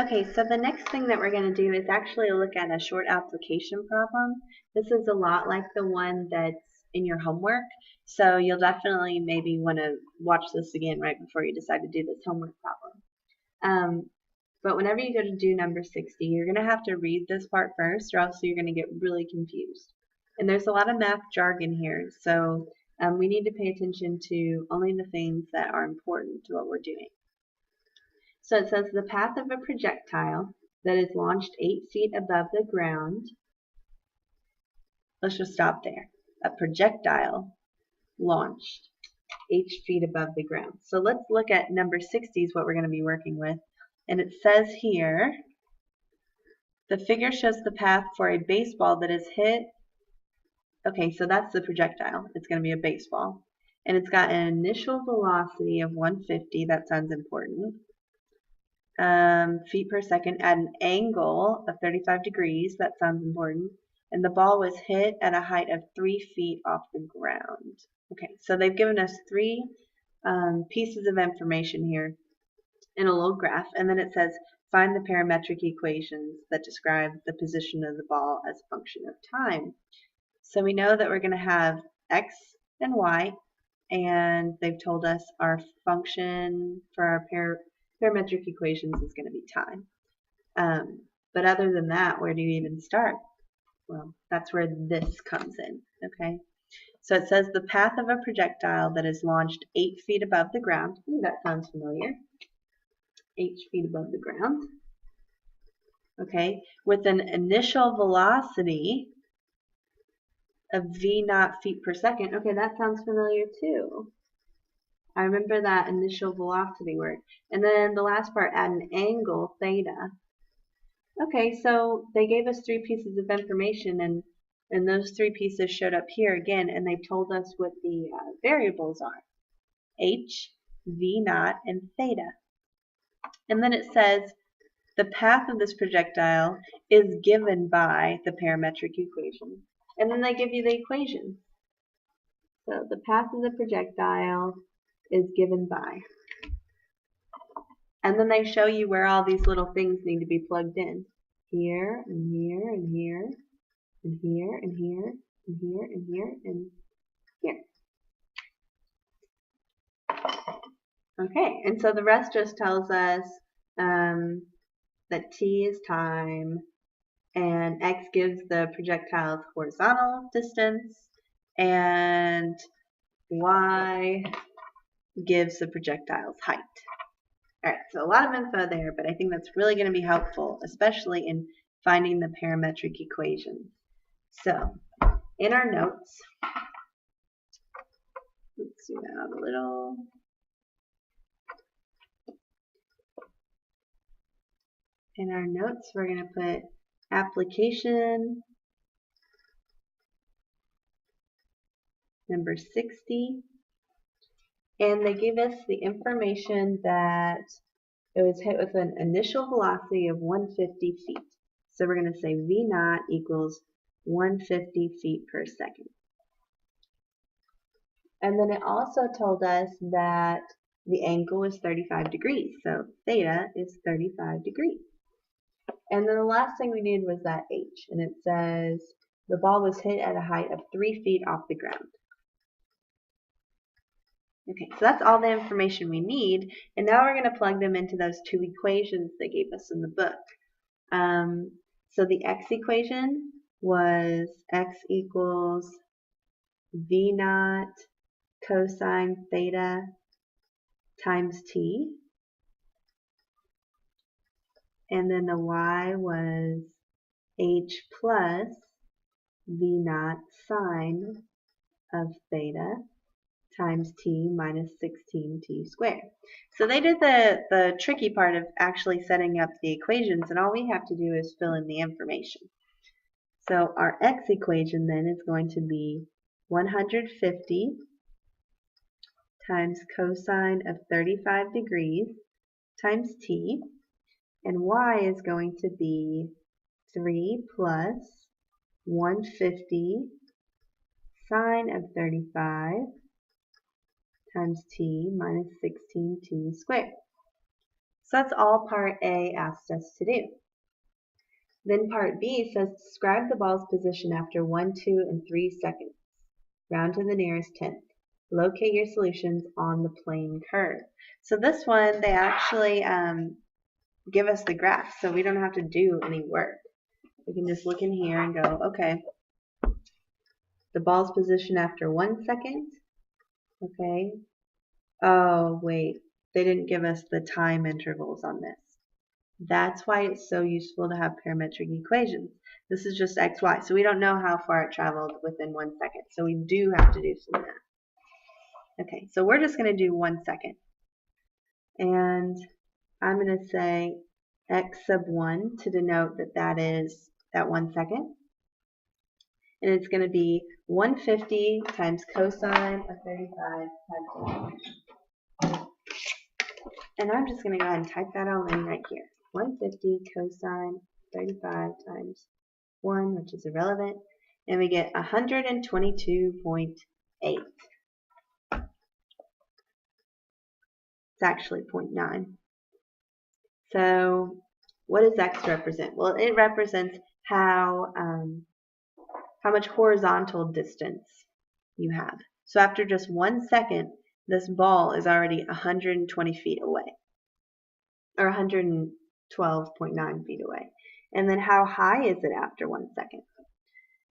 Okay, so the next thing that we're going to do is actually look at a short application problem. This is a lot like the one that's in your homework, so you'll definitely maybe want to watch this again right before you decide to do this homework problem. But whenever you go to do number 60, you're going to have to read this part first, or else you're going to get really confused. And there's a lot of math jargon here, so we need to pay attention to only the things that are important to what we're doing. So it says the path of a projectile that is launched 8 feet above the ground. Let's just stop there. A projectile launched 8 feet above the ground. So let's look at number 60 is what we're going to be working with. And it says here, the figure shows the path for a baseball that is hit. Okay, so that's the projectile. It's going to be a baseball. And it's got an initial velocity of 150. That sounds important. Feet per second at an angle of 35 degrees. That sounds important. And the ball was hit at a height of 3 feet off the ground. Okay, so they've given us three pieces of information here in a little graph, and then it says find the parametric equations that describe the position of the ball as a function of time. So we know that we're going to have x and y, and they've told us our function for our parametric equations is going to be time. But other than that, where do you even start? Well, that's where this comes in, okay? So it says the path of a projectile that is launched 8 feet above the ground. Ooh, that sounds familiar. 8 feet above the ground. Okay, with an initial velocity of v0 feet per second. Okay, that sounds familiar too. I remember that initial velocity word. And then the last part, at an angle, theta. Okay, so they gave us three pieces of information, and those three pieces showed up here again, and they told us what the variables are. H, v0, and theta. And then it says the path of this projectile is given by the parametric equation. And then they give you the equation. So the path of the projectile is given by. And then they show you where all these little things need to be plugged in. Here, and here, and here, and here, and here, and here, and here, and here. Okay, and so the rest just tells us that t is time, and x gives the projectile's horizontal distance, and y gives the projectile's height. Alright, so a lot of info there, but I think that's really going to be helpful, especially in finding the parametric equations. So, in our notes, let's zoom out a little. In our notes, we're going to put application number 60, and they gave us the information that it was hit with an initial velocity of 150 feet. So we're going to say v0 equals 150 feet per second. And then it also told us that the angle is 35 degrees, so theta is 35 degrees. And then the last thing we needed was that h, and it says the ball was hit at a height of 3 feet off the ground. Okay, so that's all the information we need, and now we're going to plug them into those two equations they gave us in the book. So the x equation was x equals v0 cosine theta times t. And then the y was h plus v0 sine of theta times t minus 16t squared. So they did the tricky part of actually setting up the equations, and all we have to do is fill in the information. So our x equation then is going to be 150 times cosine of 35 degrees times t, and y is going to be 3 plus 150 sine of 35 times t minus 16t squared. So that's all part A asked us to do. Then part B says describe the ball's position after 1, 2, and 3 seconds. Round to the nearest tenth. Locate your solutions on the plane curve. So this one, they actually give us the graph, so we don't have to do any work. We can just look in here and go, okay, the ball's position after 1 second. Okay. Oh, wait, they didn't give us the time intervals on this. That's why it's so useful to have parametric equations. This is just x, y, so we don't know how far it traveled within 1 second, so we do have to do some math. Okay, so we're just going to do 1 second. And I'm going to say x sub 1 to denote that that is that 1 second. And it's going to be 150 times cosine of 35 times 1. And I'm just going to go ahead and type that all in right here. 150 cosine 35 times 1, which is irrelevant. And we get 122.8. It's actually 0.9. So what does x represent? Well, it represents how much horizontal distance you have. So after just 1 second, this ball is already 120 feet away, or 112.9 feet away. And then how high is it after 1 second?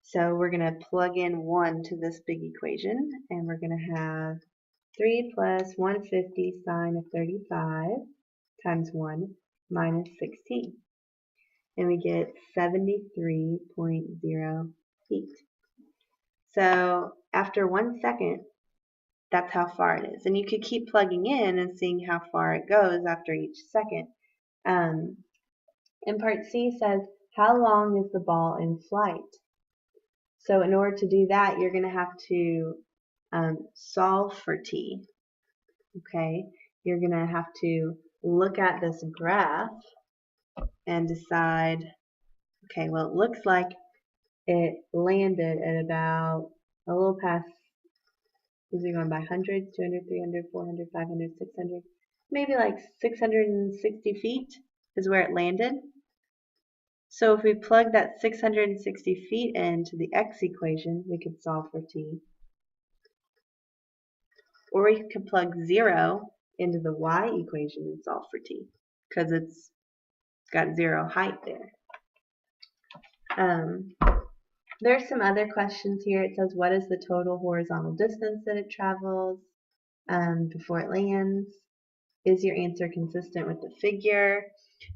So we're going to plug in 1 to this big equation, and we're going to have 3 plus 150 sine of 35 times 1 minus 16. And we get 73.0 feet. So after 1 second, that's how far it is. And you could keep plugging in and seeing how far it goes after each second. And part C says, how long is the ball in flight? So in order to do that, you're going to have to solve for t. Okay, you're going to have to look at this graph and decide, okay, well, it looks like it landed at about a little past, these are going by hundreds, 200, 300, 400, 500, 600, maybe like 660 feet is where it landed. So if we plug that 660 feet into the x equation, we could solve for t. Or we could plug 0 into the y equation and solve for t, because it's got 0 height there. There's some other questions here. It says, what is the total horizontal distance that it travels before it lands? Is your answer consistent with the figure?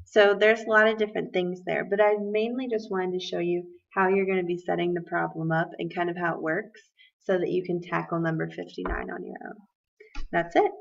So there's a lot of different things there, but I mainly just wanted to show you how you're going to be setting the problem up and kind of how it works so that you can tackle number 59 on your own. That's it.